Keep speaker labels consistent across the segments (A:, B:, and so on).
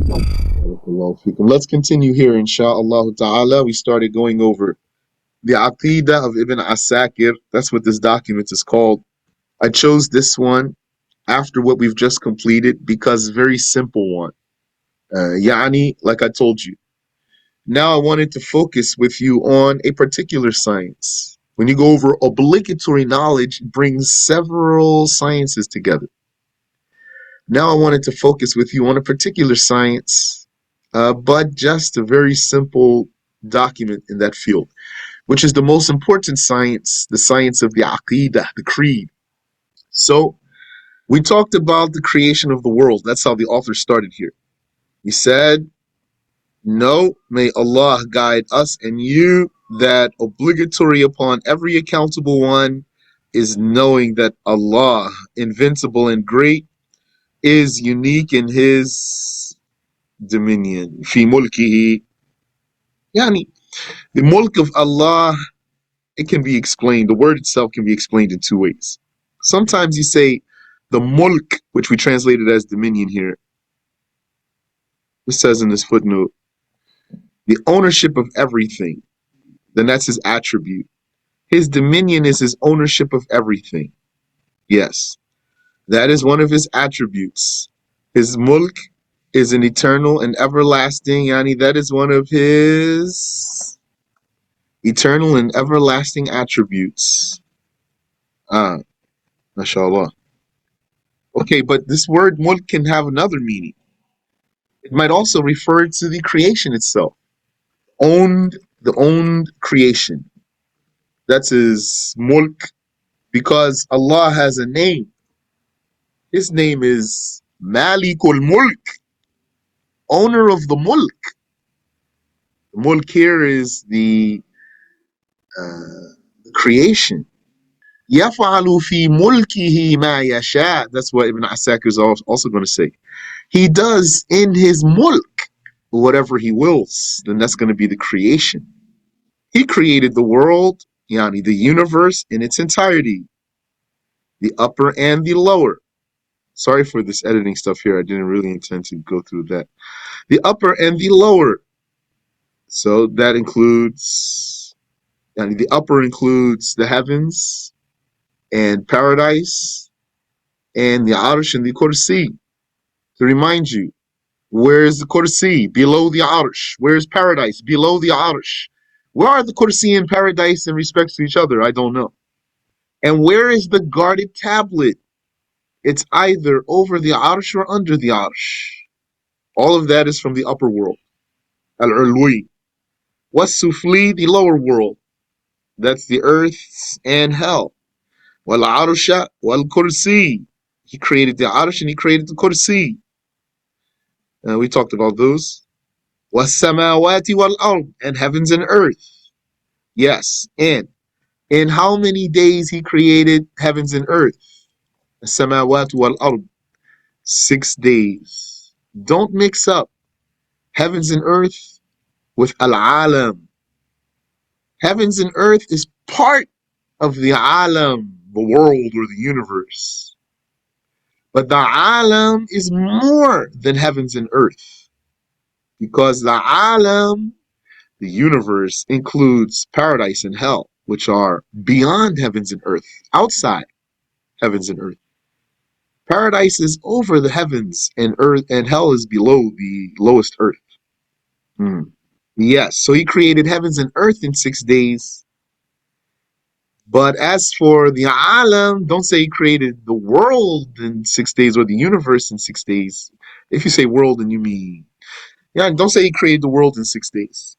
A: Let's continue here, insha'Allah ta'ala. We started going over the Aqidah of Ibn Asakir. That's what this document is called. I chose this one after what we've just completed because very simple one. Yani, like I told you. Now I wanted to focus with you on a particular science. When you go over obligatory knowledge, it brings several sciences together. Now I wanted to focus with you on a particular science, but just a very simple document in that field, which is the most important science, the science of the Aqidah, the creed. So we talked about the creation of the world. That's how the author started here. He said, no, may Allah guide us and you that obligatory upon every accountable one is knowing that Allah, invincible and great, is unique in his dominion. في ملكه. Yani, the mulk of Allah, it can be explained, the word itself can be explained in two ways. Sometimes you say the mulk, which we translated as dominion here. It says in this footnote, the ownership of everything. Then that's his attribute. His dominion is his ownership of everything. Yes, that is one of his attributes. His mulk is an eternal and everlasting, yani that is one of his eternal and everlasting attributes. Mashallah. Okay, but this word mulk can have another meaning. It might also refer to the creation itself. The owned creation. That's his mulk, because Allah has a name. His name is Malikul Mulk, owner of the mulk. The mulk here is the creation. يَفْعَلُ فِي مُلْكِهِ مَا يَشَاءُ. That's what Ibn Asakir is also going to say. He does in his mulk whatever he wills. Then that's going to be the creation. He created the world, yani the universe in its entirety, the upper and the lower. Sorry for this editing stuff here. I didn't really intend to go through that. The upper and the lower. So that includes, yani the upper includes the heavens and paradise and the Arsh and the Kursi. To remind you, where is the Kursi? Below the Arsh. Where is paradise? Below the Arsh. Where are the Kursi and paradise in respect to each other? I don't know. And where is the guarded tablet? It's either over the Arsh or under the Arsh. All of that is from the upper world. Al-Ulwi. Was-Sufli, the lower world. That's the earth and hell. Wal-Arsha wal-Kursi. He created the Arsh and he created the Kursi. We talked about those. Was-Samawati wal-Ard, and heavens and earth. Yes, and in how many days he created heavens and earth? As-Samawati wal-Ard. 6 days. Don't mix up heavens and earth with al-alam. Heavens and earth is part of the alam, the world or the universe. But the alam is more than heavens and earth, because the alam, the universe, includes paradise and hell, which are beyond heavens and earth, outside heavens and earth. Paradise is over the heavens and earth, and hell is below the lowest earth. Yes, so he created heavens and earth in 6 days. But as for the alam, don't say he created the world in 6 days or the universe in 6 days. If you say world, then you mean, don't say he created the world in 6 days.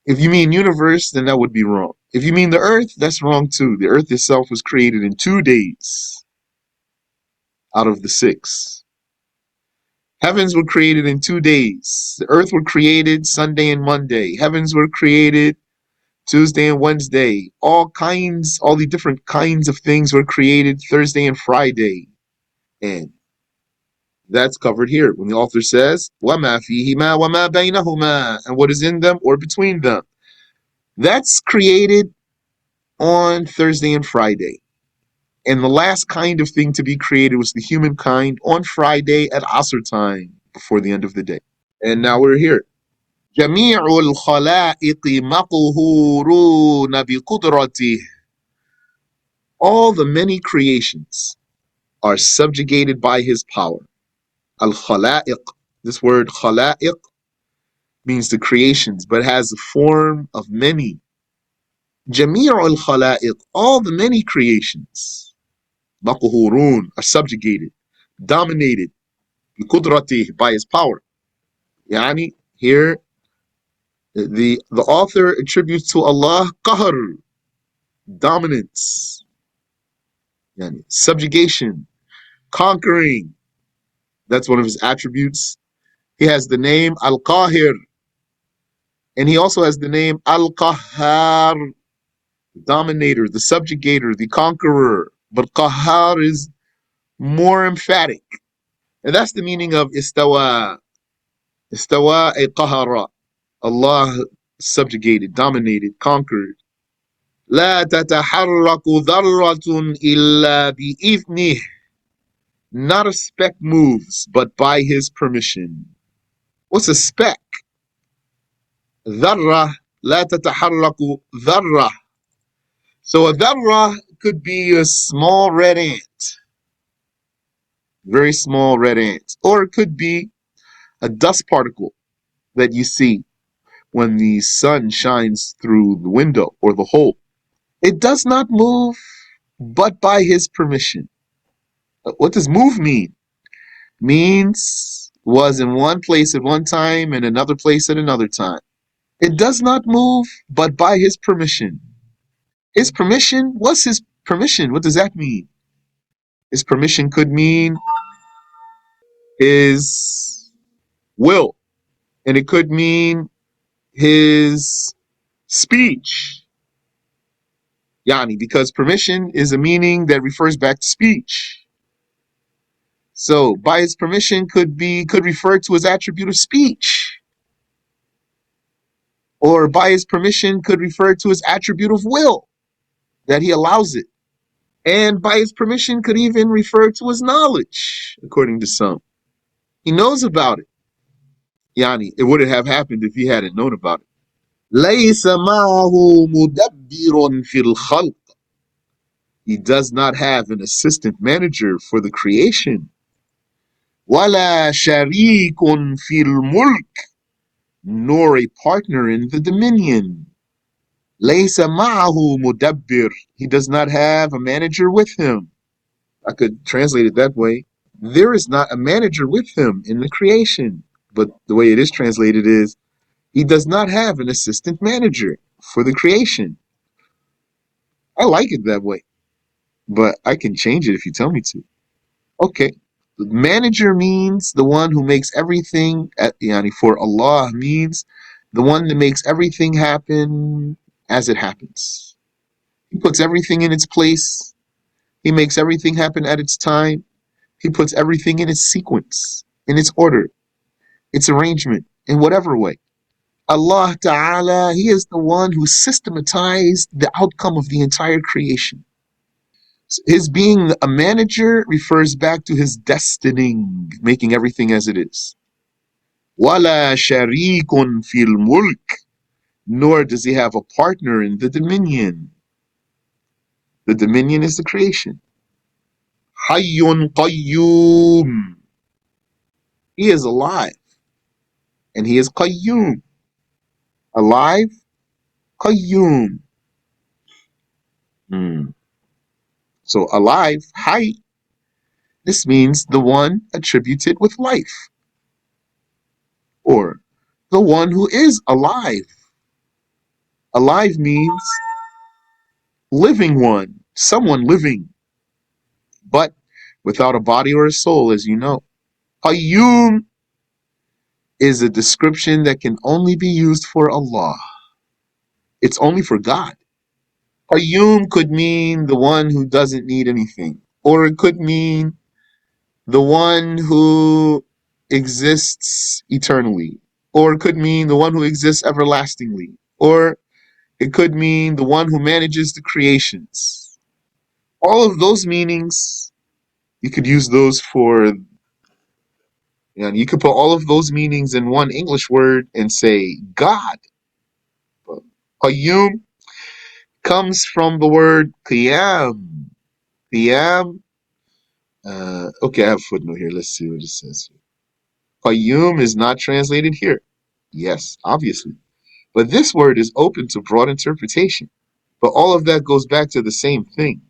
A: If you mean universe, then that would be wrong. If you mean the earth, that's wrong too. The earth itself was created in 2 days out of the 6. Heavens were created in 2 days. The earth were created Sunday and Monday. Heavens were created Tuesday and Wednesday. All the different kinds of things were created Thursday and Friday. And that's covered here when the author says, وَمَا فِيهِمَا وَمَا بَيْنَهُمَا, and what is in them or between them. That's created on Thursday and Friday. And the last kind of thing to be created was the humankind on Friday at Asr time. before the end of the day. And now we're here. جميع الخلائق مقهورون بقدرته. All the many creations are subjugated by his power. Al-Khalaiq. This word Khalaiq means the creations, but has a form of many. جميع الخلائق. All the many creations. مقهورون are subjugated, dominated. بقدرته, by his power. Yani, here the author attributes to Allah qahr, dominance, yani, subjugation, conquering. That's one of his attributes. He has the name Al-Qahir, and he also has the name Al-Qahhar, dominator, the subjugator, the conqueror. But Qahhar is more emphatic. And that's the meaning of istawa. Istawa ay qahara. Allah subjugated, dominated, conquered. لا تتحرك ذرة إلا بإذنه. Not a speck moves, but by his permission. What's a speck? ذرة لا تتحرك ذرة. So a dharra could be a small red ant, very small red ant, or it could be a dust particle that you see when the sun shines through the window or the hole. It does not move but by his permission. What does move mean? Means was in one place at one time and another place at another time. It does not move but by his permission. His permission? What's his permission? What does that mean? His permission could mean his will, and it could mean his speech. Yani, because permission is a meaning that refers back to speech. So by his permission could refer to his attribute of speech. Or by his permission could refer to his attribute of will, that he allows it. And by his permission could even refer to his knowledge, according to some. He knows about it. Yani, it wouldn't have happened if he hadn't known about it. لَيْسَ مَعَهُ مُدَبِّرٌ فِي الْخَلْقِ. He does not have an assistant manager for the creation. وَلَا شَرِيكٌ فِي الْمُلْكِ. Nor a partner in the dominion. لَيْسَ مَعَهُ مُدَبِّرٌ. He does not have a manager with him. I could translate it that way. There is not a manager with him in the creation. But the way it is translated is, he does not have an assistant manager for the creation. I like it that way, but I can change it if you tell me to. Okay. The manager means the one who makes everything, for Allah means the one that makes everything happen as it happens. He puts everything in its place. He makes everything happen at its time. He puts everything in its sequence, in its order, its arrangement, in whatever way. Allah Ta'ala, He is the one who systematized the outcome of the entire creation. His being a manager refers back to his destining, making everything as it is. وَلَا شَرِيكٌ فِي الْمُلْكِ. Nor does he have a partner in the dominion. The dominion is the creation. حَيٌّ قَيُّومٌ. He is alive. And he is Qayyum. Alive, Qayyum. So alive, Hayy. This means the one attributed with life. Or the one who is alive. Alive means living one, someone living, but without a body or a soul, as you know. Qayyum is a description that can only be used for Allah. It's only for God. Qayyum could mean the one who doesn't need anything, or it could mean the one who exists eternally, or it could mean the one who exists everlastingly, or it could mean the one who manages the creations. All of those meanings, you could use those for And you could put all of those meanings in one English word and say God. But Qayyum comes from the word Qiyam. Qiyam. Okay, I have a footnote here. Let's see what it says. Qayyum is not translated here. Yes, obviously. But this word is open to broad interpretation. But all of that goes back to the same thing.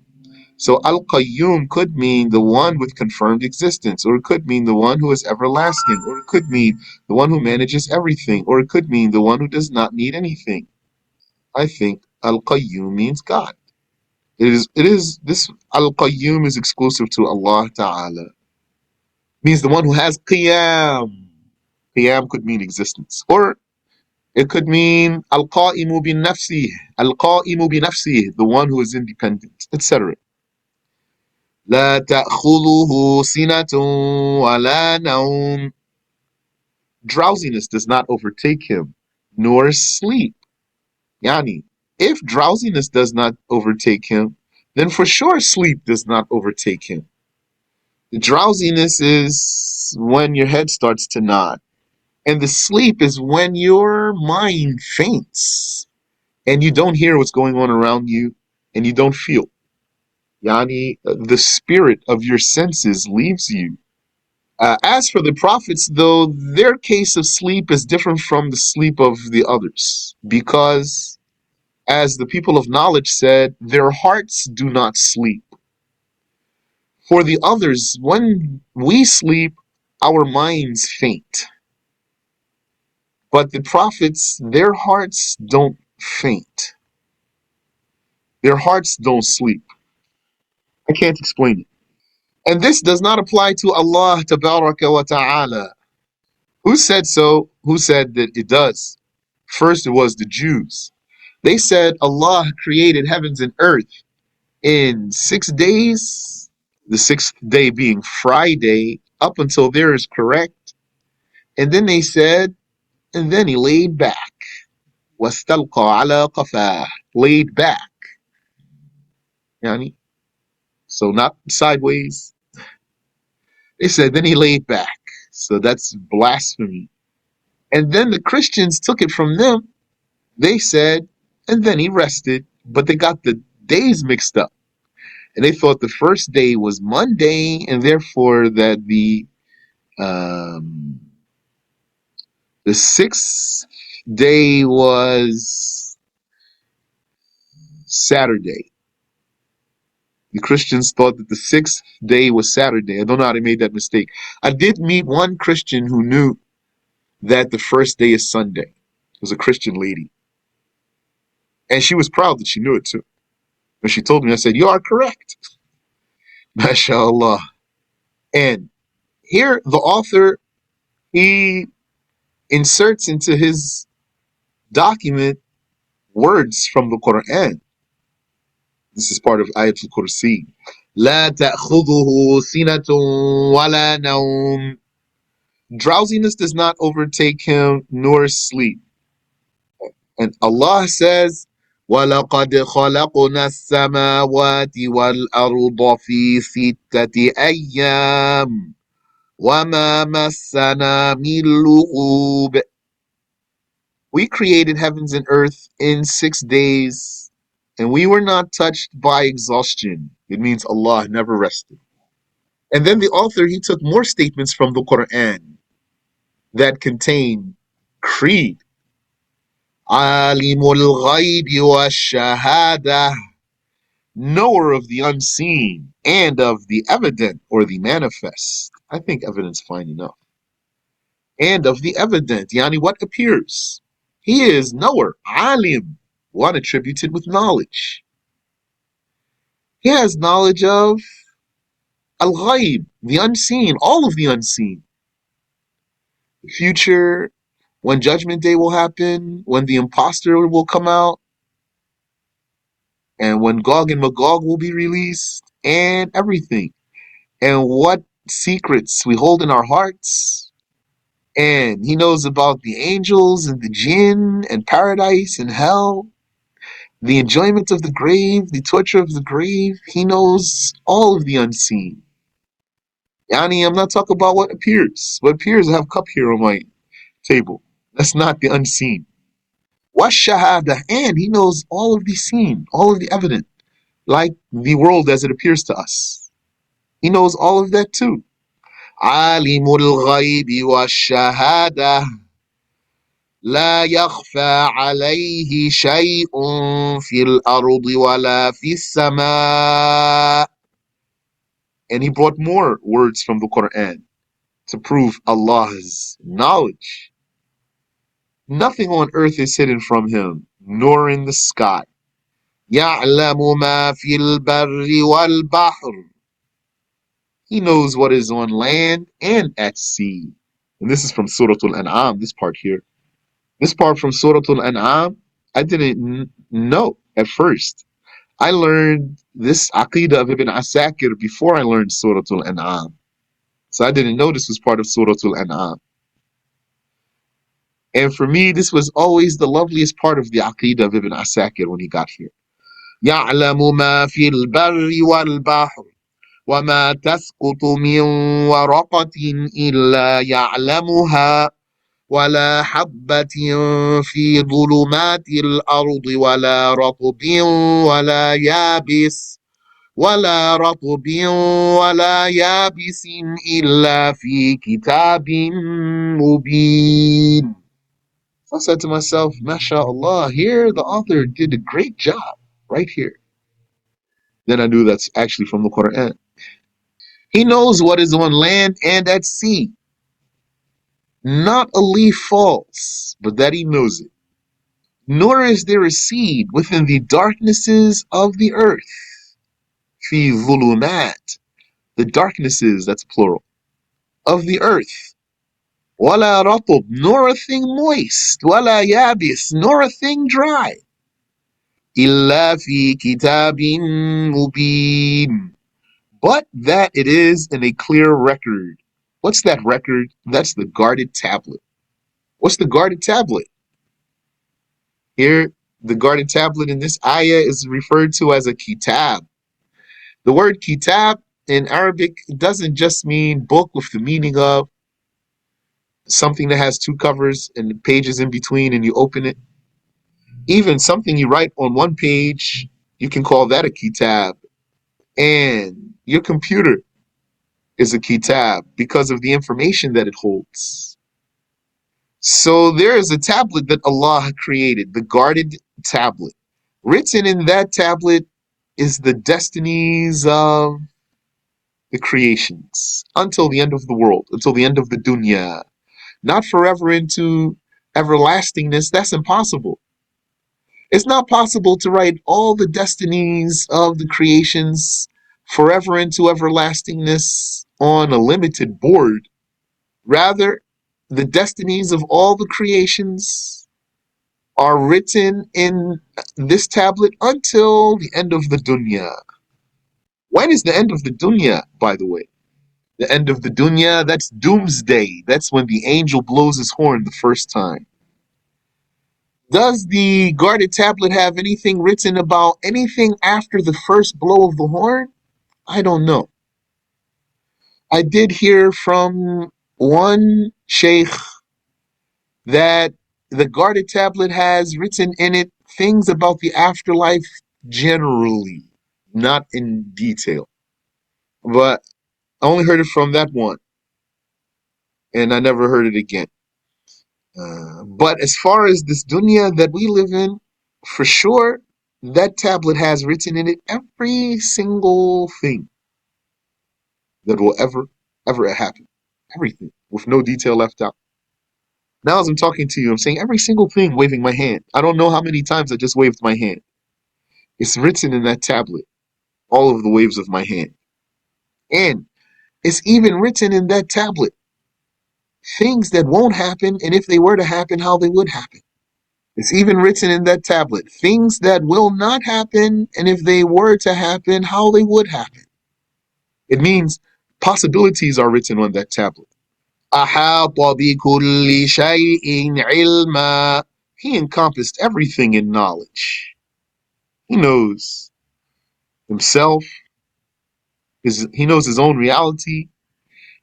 A: So Al-Qayyum could mean the one with confirmed existence, or it could mean the one who is everlasting, or it could mean the one who manages everything, or it could mean the one who does not need anything. I think Al-Qayyum means God. This Al-Qayyum is exclusive to Allah Ta'ala. Means the one who has Qiyam. Qiyam could mean existence. Or it could mean Al-Qa'imu bi nafsih. Al-Qa'imu bi nafsih, the one who is independent, etc. لا تأخذه سنة ولا نوم. Drowsiness does not overtake him, nor sleep. Yani, if drowsiness does not overtake him, then for sure sleep does not overtake him. The drowsiness is when your head starts to nod, and the sleep is when your mind faints, and you don't hear what's going on around you, and you don't feel. Yani, the spirit of your senses leaves you. As for the prophets, though, their case of sleep is different from the sleep of the others, because, as the people of knowledge said, their hearts do not sleep. For the others, when we sleep, our minds faint. But the prophets, their hearts don't faint. Their hearts don't sleep. I can't explain it. And this does not apply to Allah Tabaraka wa Ta'ala. Who said so? Who said that it does? First, it was the Jews. They said Allah created heavens and earth in 6 days, the sixth day being Friday, up until there is correct. And then they said, and then he laid back. وَاسْتَلْقَى عَلَى قَفَاهِ. Laid back. Yani, so not sideways. They said, then he laid back. So that's blasphemy. And then the Christians took it from them. They said, and then he rested. But they got the days mixed up. And they thought the first day was Monday, and therefore that the sixth day was Saturday. The Christians thought that the sixth day was Saturday. I don't know how they made that mistake. I did meet one Christian who knew that the first day is Sunday. It was a Christian lady. And she was proud that she knew it too. When she told me, I said, you are correct. MashaAllah. And here the author, he inserts into his document words from the Quran. This is part of Ayatul Kursi. لا تأخذه سنة ولا نوم. Drowsiness does not overtake him, nor sleep. And Allah says, وَلَقَدْ خَلَقْنَا السَّمَاوَاتِ وَالْأَرْضَ فِي سِتَّةِ أَيَّامٍ وَمَا مَسَّنَا مِن لُغُوبٍ. We created heavens and earth in 6 days, and we were not touched by exhaustion. It means Allah never rested. And then the author, he took more statements from the Quran that contain creed. Alimul ghaybi wa shahada, knower of the unseen and of the evident or the manifest. I think evidence fine enough. And of the evident, yani what appears. He is knower, alim, one attributed with knowledge. He has knowledge of al-ghayb, the unseen, all of the unseen. The future, when Judgment Day will happen, when the imposter will come out, and when Gog and Magog will be released, and everything. And what secrets we hold in our hearts. And he knows about the angels and the jinn and paradise and hell, the enjoyment of the grave, the torture of the grave. He knows all of the unseen. Yani, I'm not talking about what appears. What appears, I have a cup here on my table. That's not the unseen. Washahada, and he knows all of the seen, all of the evident, like the world as it appears to us. He knows all of that too. Alimul ghaybi wa shahada لا يخفى عليه شيء في الأرض ولا في السماء. And he brought more words from the Quran to prove Allah's knowledge. Nothing on earth is hidden from him, nor in the sky. يعلم ما في البر والبحر. He knows what is on land and at sea. And this is from Surah Al-An'am, this part here. This part from Surah Al-An'am, I didn't know at first. I learned this Aqidah of Ibn Asakir before I learned Surah Al-An'am. So I didn't know this was part of Surah Al-An'am. And for me, this was always the loveliest part of the Aqidah of Ibn Asakir when he got here. يعلم ما في البر والبحر وما تسقط من ورقة إلا يعلمها ولا حبة في ظلمات الأرض ولا رطب ولا يابس ولا رطب ولا يابس إلا في كتاب مبين. So I said to myself, MashaAllah, here the author did a great job right here. Then I knew that's actually from the Quran. He knows what is on land and at sea. Not a leaf falls, but that he knows it. Nor is there a seed within the darknesses of the earth. Fi zulumat, the darknesses, that's plural, of the earth. Wala ratub, nor a thing moist. Wala yabis, nor a thing dry. Illa fi kitabin mubin. But that it is in a clear record. What's that record? That's the guarded tablet. What's the guarded tablet? Here, the guarded tablet in this ayah is referred to as a kitab. The word kitab in Arabic doesn't just mean book with the meaning of something that has two covers and pages in between and you open it. Even something you write on one page, you can call that a kitab. And your computer is a kitab because of the information that it holds. So there is a tablet that Allah created, the guarded tablet. Written in that tablet is the destinies of the creations until the end of the world, until the end of the dunya. Not forever into everlastingness, that's impossible. It's not possible to write all the destinies of the creations forever into everlastingness on a limited board. Rather, the destinies of all the creations are written in this tablet until the end of the dunya. When is the end of the dunya, by the way? The end of the dunya, that's doomsday. That's when the angel blows his horn the first time. Does the guarded tablet have anything written about anything after the first blow of the horn? I don't know. I did hear from one sheikh that the guarded tablet has written in it things about the afterlife generally, not in detail. But I only heard it from that one, and I never heard it again. But as far as this dunya that we live in, for sure, that tablet has written in it every single thing that will ever happen. Everything, with no detail left out. Now, as I'm talking to you, I'm saying every single thing waving my hand. I don't know how many times I just waved my hand. It's written in that tablet, all of the waves of my hand. And it's even written in that tablet things that won't happen, and if they were to happen, how they would happen. It's even written in that tablet things that will not happen, and if they were to happen, how they would happen. It means possibilities are written on that tablet. أحاط بكل شيء علما. He encompassed everything in knowledge. He knows himself, he knows his own reality.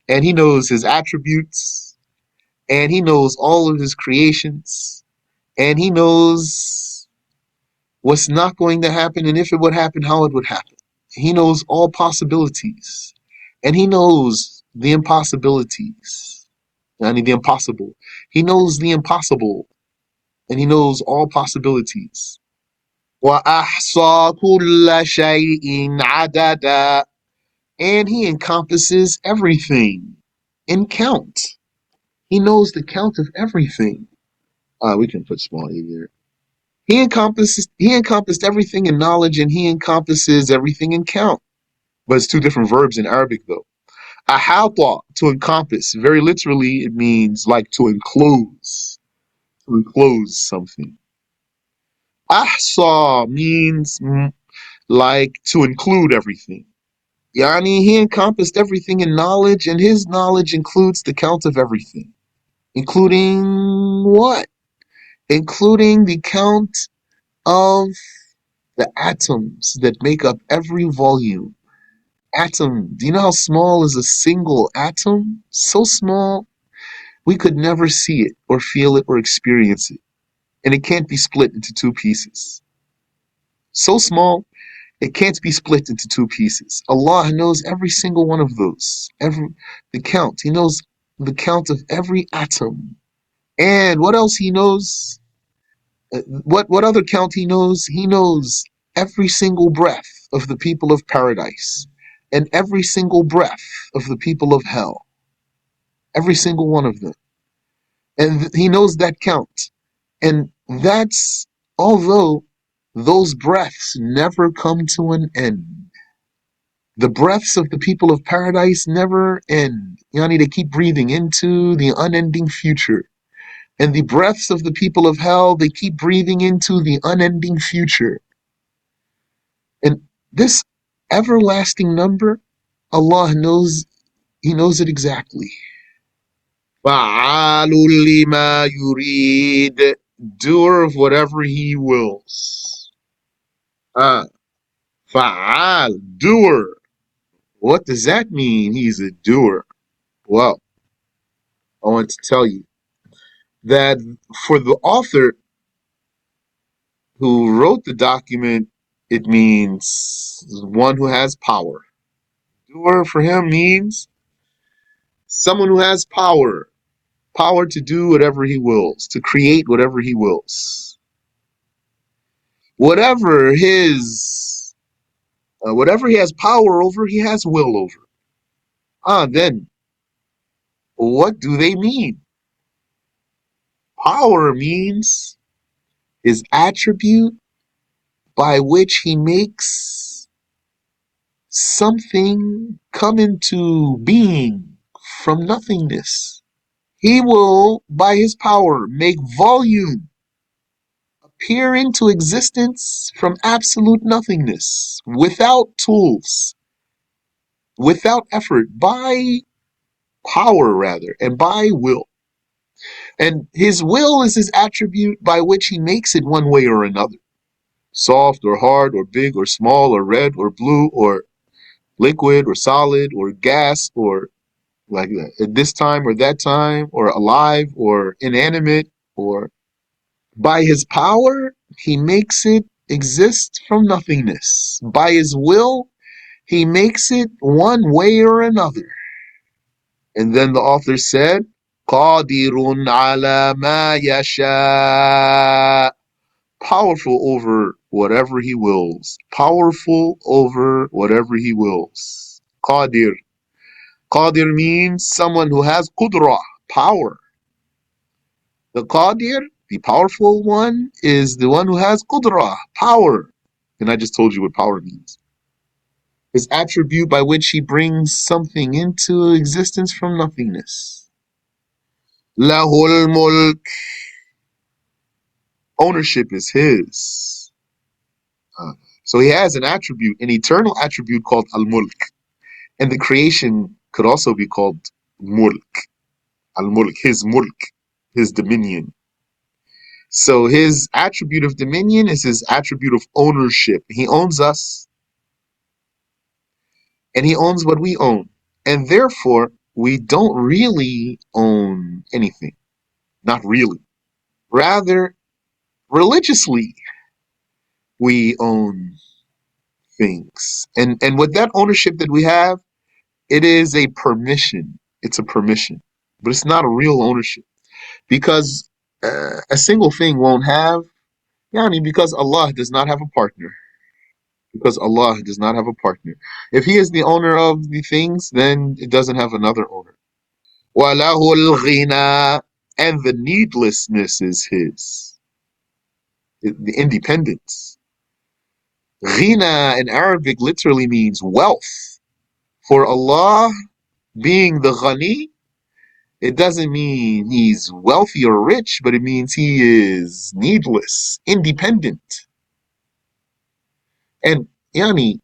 A: and he knows his attributes, and he knows all of his creations, and he knows what's not going to happen, and if it would happen, how it would happen. He knows all possibilities, and he knows the impossibilities. I mean, the impossible. He knows the impossible, and he knows all possibilities. وَأَحْصَى كُلَّ شَيْءٍ عَدَدًا, and he encompasses everything in count. He knows the count of everything. We can put small e there. He encompassed everything in knowledge, and he encompasses everything in count. But it's two different verbs in Arabic though. Ahata, to encompass. Very literally, it means like to enclose. To enclose something. Ahsa means like to include everything. Yani, he encompassed everything in knowledge, and his knowledge includes the count of everything. Including what? Including the count of the atoms that make up every volume. Atom. Do you know how small is a single atom? So small, we could never see it or feel it or experience it. And it can't be split into two pieces. So small, it can't be split into two pieces. Allah knows every single one of those. The count. He knows the count of every atom. And what else he knows? What other count he knows? He knows every single breath of the people of paradise and every single breath of the people of hell. Every single one of them. And he knows that count. And that's although those breaths never come to an end. The breaths of the people of paradise never end. Yani, they keep breathing into the unending future. And the breaths of the people of hell, they keep breathing into the unending future. And this everlasting number, Allah knows, He knows it exactly. فَعَالٌ لِمَا يُرِيدُ, doer of whatever He wills. Fa'al, doer. What does that mean? He's a doer. Well, I want to tell you that for the author who wrote the document, it means one who has power. Doer for him means someone who has power. Power to do whatever he wills, to create whatever he wills. Whatever he has power over, he has will over. Then, what do they mean? Power means his attribute by which he makes something come into being from nothingness. He will, by his power, make volume appear into existence from absolute nothingness, without tools, without effort, by power rather, and by will. And his will is his attribute by which he makes it one way or another. Soft or hard or big or small or red or blue or liquid or solid or gas or like at this time or that time or alive or inanimate, or by his power, he makes it exist from nothingness. By his will, he makes it one way or another. And then the author said, قَادِرٌ عَلَى مَا يَشَاءُ, powerful over whatever he wills. Powerful over whatever he wills. Qadir. Qadir means someone who has qudra, power. The Qadir, the powerful one, is the one who has qudra, power. And I just told you what power means. His attribute by which he brings something into existence from nothingness. Lahul mulk. Ownership is his. So he has an attribute, an eternal attribute called al-mulk. And the creation could also be called mulk. Al-mulk, his dominion. So his attribute of dominion is his attribute of ownership. He owns us, and he owns what we own. And therefore, we don't really own anything. Not really. Rather, religiously, we own things. And with that ownership that we have, it is a permission. It's a permission. But it's not a real ownership. Because a single thing won't have, yani, because Allah does not have a partner. Because Allah does not have a partner. If He is the owner of the things, then it doesn't have another owner. وَلَهُ الْغِنَى, and the needlessness is His. The independence. Ghina in Arabic literally means wealth. For Allah being the Ghani, it doesn't mean He's wealthy or rich, but it means He is needless, independent. And yani,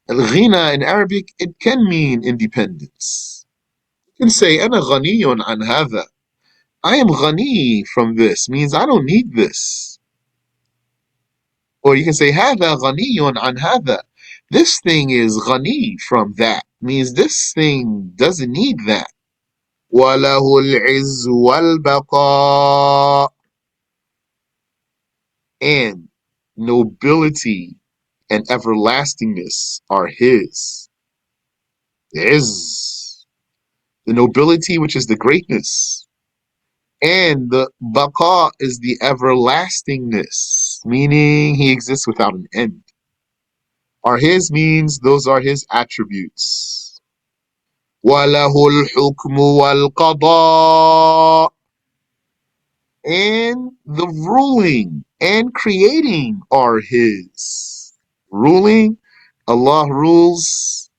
A: al-ghina in Arabic, it can mean independence. You can say, أنا غني عن هذا. I am ghani from this, means I don't need this. Or you can say, هذا غني عن هذا. This thing is ghani from that, means this thing doesn't need that. وَلَهُ الْعِزُّ وَالْبَقَاءُ, and nobility and everlastingness are His. Is the nobility, which is the greatness, and the baqa is the everlastingness, meaning He exists without an end. Are His means those are His attributes. وَلَهُ الْحُكْمُ وَالْقَضَاءُ, and the ruling and creating are His. Ruling, Allah rules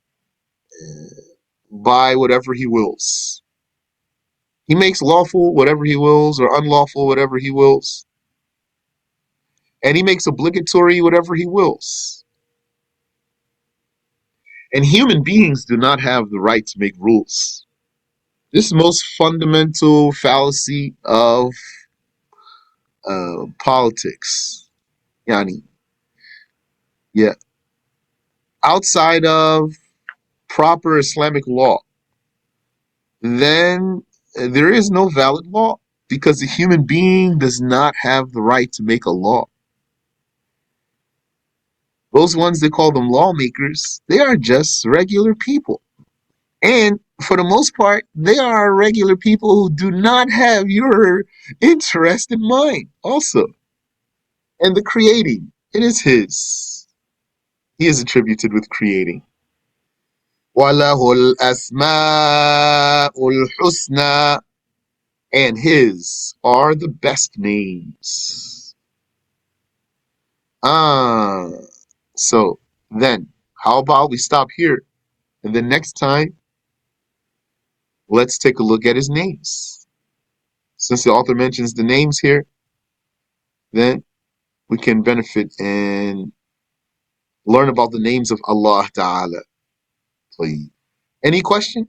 A: by whatever He wills. He makes lawful whatever He wills, or unlawful whatever He wills. And He makes obligatory whatever He wills. And human beings do not have the right to make rules. This is the most fundamental fallacy of politics. Yani, yeah. Outside of proper Islamic law, then there is no valid law, because the human being does not have the right to make a law. Those ones, they call them lawmakers, they are just regular people. And for the most part, they are regular people who do not have your interest in mind also. And the creating, it is His. He is attributed with creating. وَلَهُ الْأَسْمَاءُ الْحُسْنَى, and His are the best names. So then, how about we stop here, and then next time, let's take a look at His names. Since the author mentions the names here, then we can benefit and learn about the names of Allah Ta'ala. Please. Any question?